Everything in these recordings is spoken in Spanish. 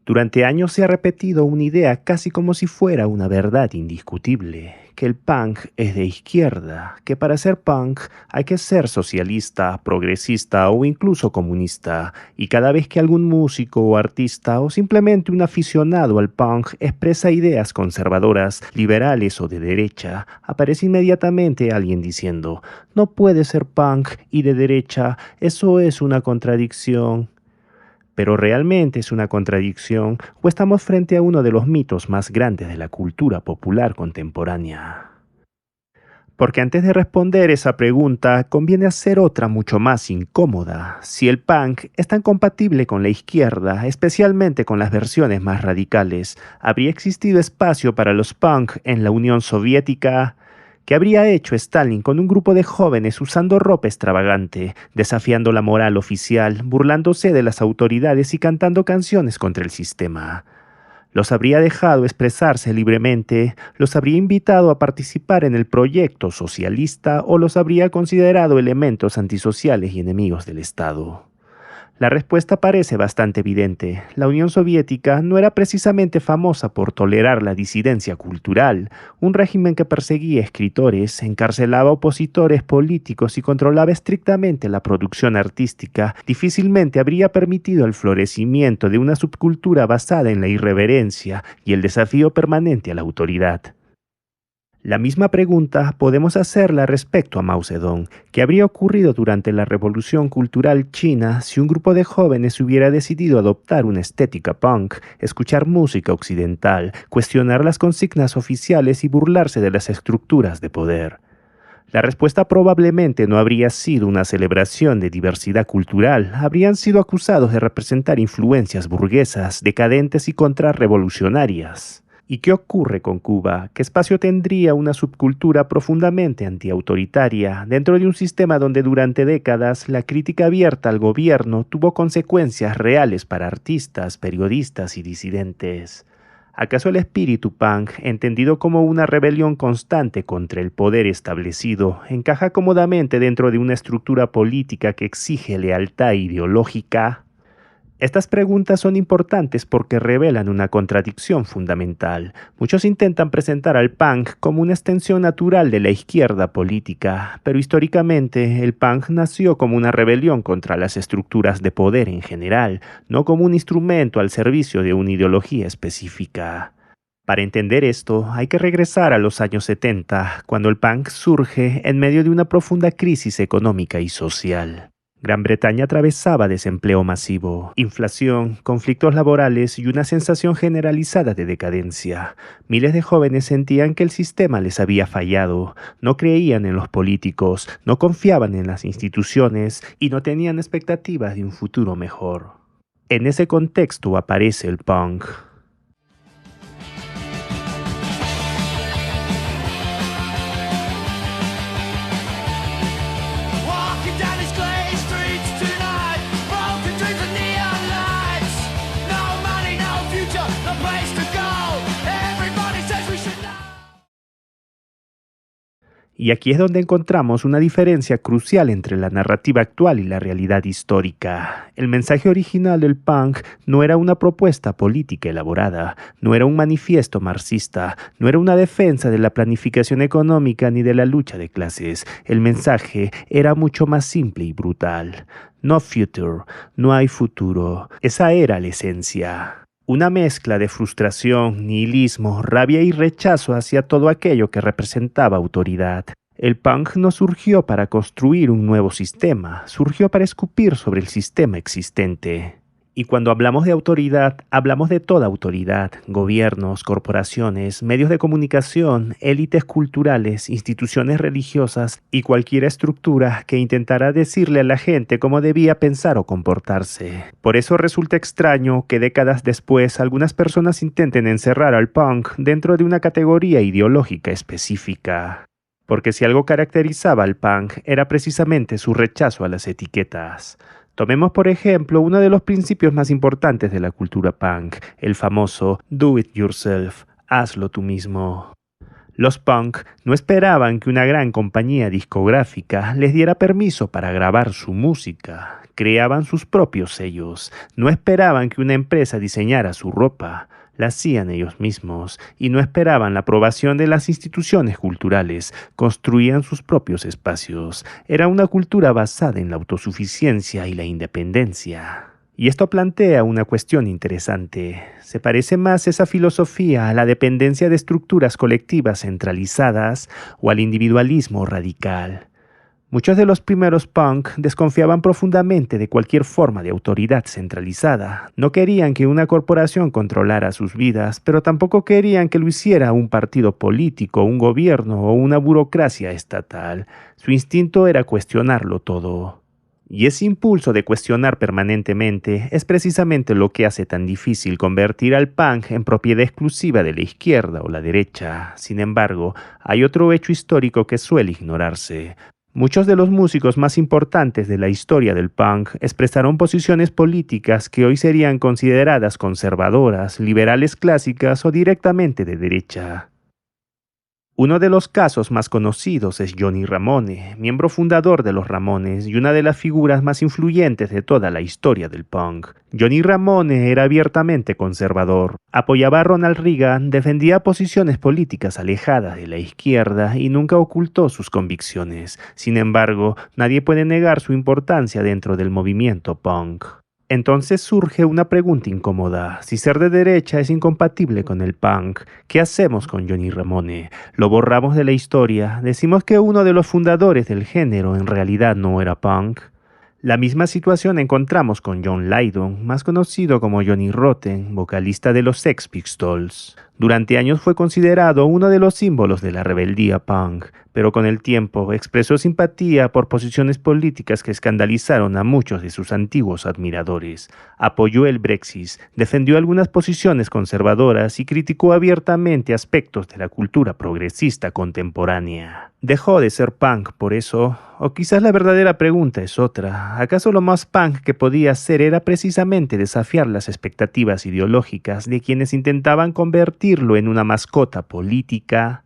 Durante años se ha repetido una idea casi como si fuera una verdad indiscutible, que el punk es de izquierda, que para ser punk hay que ser socialista, progresista o incluso comunista, y cada vez que algún músico o artista o simplemente un aficionado al punk expresa ideas conservadoras, liberales o de derecha, aparece inmediatamente alguien diciendo, no puede ser punk y de derecha, eso es una contradicción. ¿Pero realmente es una contradicción o estamos frente a uno de los mitos más grandes de la cultura popular contemporánea? Porque antes de responder esa pregunta, conviene hacer otra mucho más incómoda. Si el punk es tan compatible con la izquierda, especialmente con las versiones más radicales, ¿habría existido espacio para los punk en la Unión Soviética? ¿Qué habría hecho Stalin con un grupo de jóvenes usando ropa extravagante, desafiando la moral oficial, burlándose de las autoridades y cantando canciones contra el sistema? ¿Los habría dejado expresarse libremente? ¿Los habría invitado a participar en el proyecto socialista o los habría considerado elementos antisociales y enemigos del Estado? La respuesta parece bastante evidente. La Unión Soviética no era precisamente famosa por tolerar la disidencia cultural, un régimen que perseguía escritores, encarcelaba opositores políticos y controlaba estrictamente la producción artística, difícilmente habría permitido el florecimiento de una subcultura basada en la irreverencia y el desafío permanente a la autoridad. La misma pregunta podemos hacerla respecto a Mao Zedong. ¿Qué habría ocurrido durante la Revolución Cultural China si un grupo de jóvenes hubiera decidido adoptar una estética punk, escuchar música occidental, cuestionar las consignas oficiales y burlarse de las estructuras de poder? La respuesta probablemente no habría sido una celebración de diversidad cultural, habrían sido acusados de representar influencias burguesas, decadentes y contrarrevolucionarias. ¿Y qué ocurre con Cuba? ¿Qué espacio tendría una subcultura profundamente antiautoritaria dentro de un sistema donde durante décadas la crítica abierta al gobierno tuvo consecuencias reales para artistas, periodistas y disidentes? ¿Acaso el espíritu punk, entendido como una rebelión constante contra el poder establecido, encaja cómodamente dentro de una estructura política que exige lealtad ideológica? Estas preguntas son importantes porque revelan una contradicción fundamental. Muchos intentan presentar al punk como una extensión natural de la izquierda política, pero históricamente el punk nació como una rebelión contra las estructuras de poder en general, no como un instrumento al servicio de una ideología específica. Para entender esto, hay que regresar a los años 70, cuando el punk surge en medio de una profunda crisis económica y social. Gran Bretaña atravesaba desempleo masivo, inflación, conflictos laborales y una sensación generalizada de decadencia. Miles de jóvenes sentían que el sistema les había fallado, no creían en los políticos, no confiaban en las instituciones y no tenían expectativas de un futuro mejor. En ese contexto aparece el punk. Y aquí es donde encontramos una diferencia crucial entre la narrativa actual y la realidad histórica. El mensaje original del punk no era una propuesta política elaborada, no era un manifiesto marxista, no era una defensa de la planificación económica ni de la lucha de clases. El mensaje era mucho más simple y brutal. No future, no hay futuro. Esa era la esencia. Una mezcla de frustración, nihilismo, rabia y rechazo hacia todo aquello que representaba autoridad. El punk no surgió para construir un nuevo sistema, surgió para escupir sobre el sistema existente. Y cuando hablamos de autoridad, hablamos de toda autoridad, gobiernos, corporaciones, medios de comunicación, élites culturales, instituciones religiosas y cualquier estructura que intentara decirle a la gente cómo debía pensar o comportarse. Por eso resulta extraño que décadas después algunas personas intenten encerrar al punk dentro de una categoría ideológica específica. Porque si algo caracterizaba al punk era precisamente su rechazo a las etiquetas. Tomemos por ejemplo uno de los principios más importantes de la cultura punk, el famoso do it yourself, hazlo tú mismo. Los punk no esperaban que una gran compañía discográfica les diera permiso para grabar su música. creaban sus propios sellos, no esperaban que una empresa diseñara su ropa, la hacían ellos mismos y no esperaban la aprobación de las instituciones culturales, construían sus propios espacios. Era una cultura basada en la autosuficiencia y la independencia. Y esto plantea una cuestión interesante. ¿Se parece más esa filosofía a la dependencia de estructuras colectivas centralizadas o al individualismo radical? Muchos de los primeros punk desconfiaban profundamente de cualquier forma de autoridad centralizada. No querían que una corporación controlara sus vidas, pero tampoco querían que lo hiciera un partido político, un gobierno o una burocracia estatal. Su instinto era cuestionarlo todo. Y ese impulso de cuestionar permanentemente es precisamente lo que hace tan difícil convertir al punk en propiedad exclusiva de la izquierda o la derecha. Sin embargo, hay otro hecho histórico que suele ignorarse. Muchos de los músicos más importantes de la historia del punk expresaron posiciones políticas que hoy serían consideradas conservadoras, liberales clásicas o directamente de derecha. Uno de los casos más conocidos es Johnny Ramone, miembro fundador de los Ramones y una de las figuras más influyentes de toda la historia del punk. Johnny Ramone era abiertamente conservador, apoyaba a Ronald Reagan, defendía posiciones políticas alejadas de la izquierda y nunca ocultó sus convicciones. Sin embargo, nadie puede negar su importancia dentro del movimiento punk. Entonces surge una pregunta incómoda. Si ser de derecha es incompatible con el punk, ¿qué hacemos con Johnny Ramone? ¿Lo borramos de la historia? ¿Decimos que uno de los fundadores del género en realidad no era punk? La misma situación encontramos con John Lydon, más conocido como Johnny Rotten, vocalista de los Sex Pistols. Durante años fue considerado uno de los símbolos de la rebeldía punk, pero con el tiempo expresó simpatía por posiciones políticas que escandalizaron a muchos de sus antiguos admiradores. Apoyó el Brexit, defendió algunas posiciones conservadoras y criticó abiertamente aspectos de la cultura progresista contemporánea. ¿Dejó de ser punk por eso? O quizás la verdadera pregunta es otra. ¿Acaso lo más punk que podía hacer era precisamente desafiar las expectativas ideológicas de quienes intentaban convertirlo en una mascota política?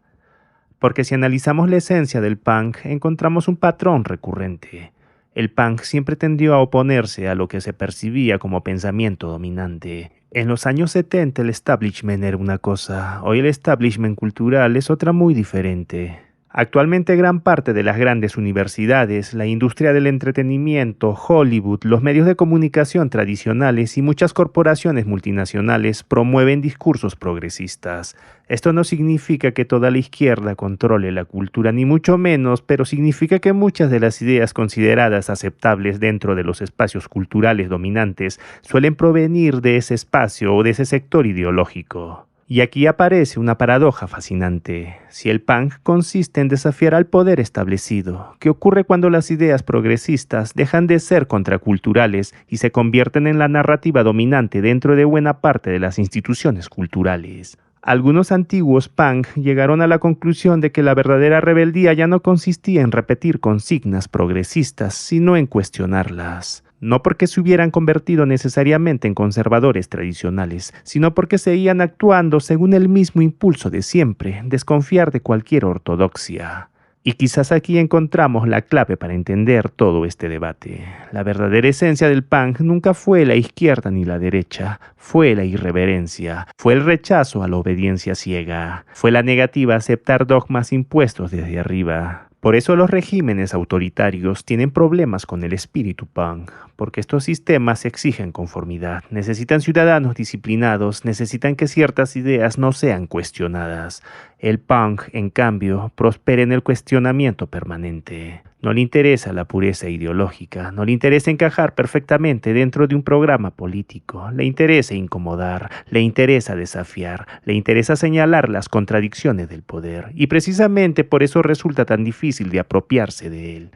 Porque si analizamos la esencia del punk, encontramos un patrón recurrente. El punk siempre tendió a oponerse a lo que se percibía como pensamiento dominante. En los años 70 el establishment era una cosa, hoy el establishment cultural es otra muy diferente. Actualmente gran parte de las grandes universidades, la industria del entretenimiento, Hollywood, los medios de comunicación tradicionales y muchas corporaciones multinacionales promueven discursos progresistas. Esto no significa que toda la izquierda controle la cultura, ni mucho menos, pero significa que muchas de las ideas consideradas aceptables dentro de los espacios culturales dominantes suelen provenir de ese espacio o de ese sector ideológico. Y aquí aparece una paradoja fascinante. Si el punk consiste en desafiar al poder establecido, ¿qué ocurre cuando las ideas progresistas dejan de ser contraculturales y se convierten en la narrativa dominante dentro de buena parte de las instituciones culturales? Algunos antiguos punk llegaron a la conclusión de que la verdadera rebeldía ya no consistía en repetir consignas progresistas, sino en cuestionarlas. No porque se hubieran convertido necesariamente en conservadores tradicionales, sino porque seguían actuando según el mismo impulso de siempre, desconfiar de cualquier ortodoxia. Y quizás aquí encontramos la clave para entender todo este debate. La verdadera esencia del punk nunca fue la izquierda ni la derecha, fue la irreverencia, fue el rechazo a la obediencia ciega, fue la negativa a aceptar dogmas impuestos desde arriba. Por eso los regímenes autoritarios tienen problemas con el espíritu punk, porque estos sistemas exigen conformidad, necesitan ciudadanos disciplinados, necesitan que ciertas ideas no sean cuestionadas. El punk, en cambio, prospera en el cuestionamiento permanente. No le interesa la pureza ideológica, no le interesa encajar perfectamente dentro de un programa político, le interesa incomodar, le interesa desafiar, le interesa señalar las contradicciones del poder, y precisamente por eso resulta tan difícil de apropiarse de él.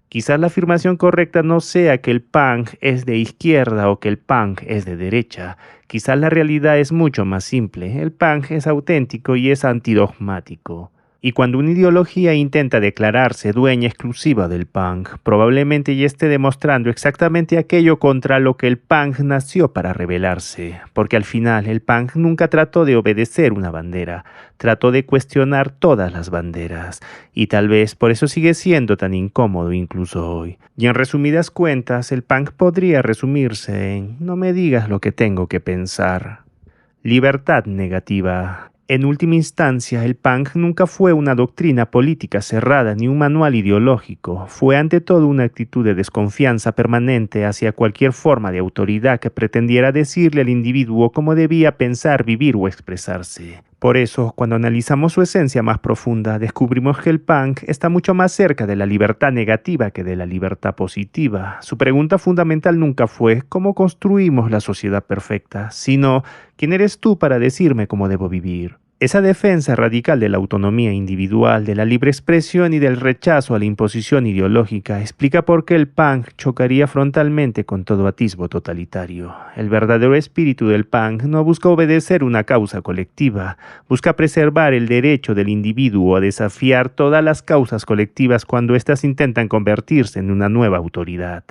Quizás la afirmación correcta no sea que el punk es de izquierda o que el punk es de derecha. Quizás la realidad es mucho más simple. El punk es auténtico y es antidogmático. Y cuando una ideología intenta declararse dueña exclusiva del punk, probablemente ya esté demostrando exactamente aquello contra lo que el punk nació para rebelarse, porque al final el punk nunca trató de obedecer una bandera, trató de cuestionar todas las banderas, y tal vez por eso sigue siendo tan incómodo incluso hoy. Y en resumidas cuentas, el punk podría resumirse en no me digas lo que tengo que pensar. Libertad negativa. En última instancia, el punk nunca fue una doctrina política cerrada ni un manual ideológico. Fue ante todo una actitud de desconfianza permanente hacia cualquier forma de autoridad que pretendiera decirle al individuo cómo debía pensar, vivir o expresarse. Por eso, cuando analizamos su esencia más profunda, descubrimos que el punk está mucho más cerca de la libertad negativa que de la libertad positiva. Su pregunta fundamental nunca fue ¿cómo construimos la sociedad perfecta?, sino ¿quién eres tú para decirme cómo debo vivir? Esa defensa radical de la autonomía individual, de la libre expresión y del rechazo a la imposición ideológica explica por qué el punk chocaría frontalmente con todo atisbo totalitario. El verdadero espíritu del punk no busca obedecer una causa colectiva, busca preservar el derecho del individuo a desafiar todas las causas colectivas cuando éstas intentan convertirse en una nueva autoridad.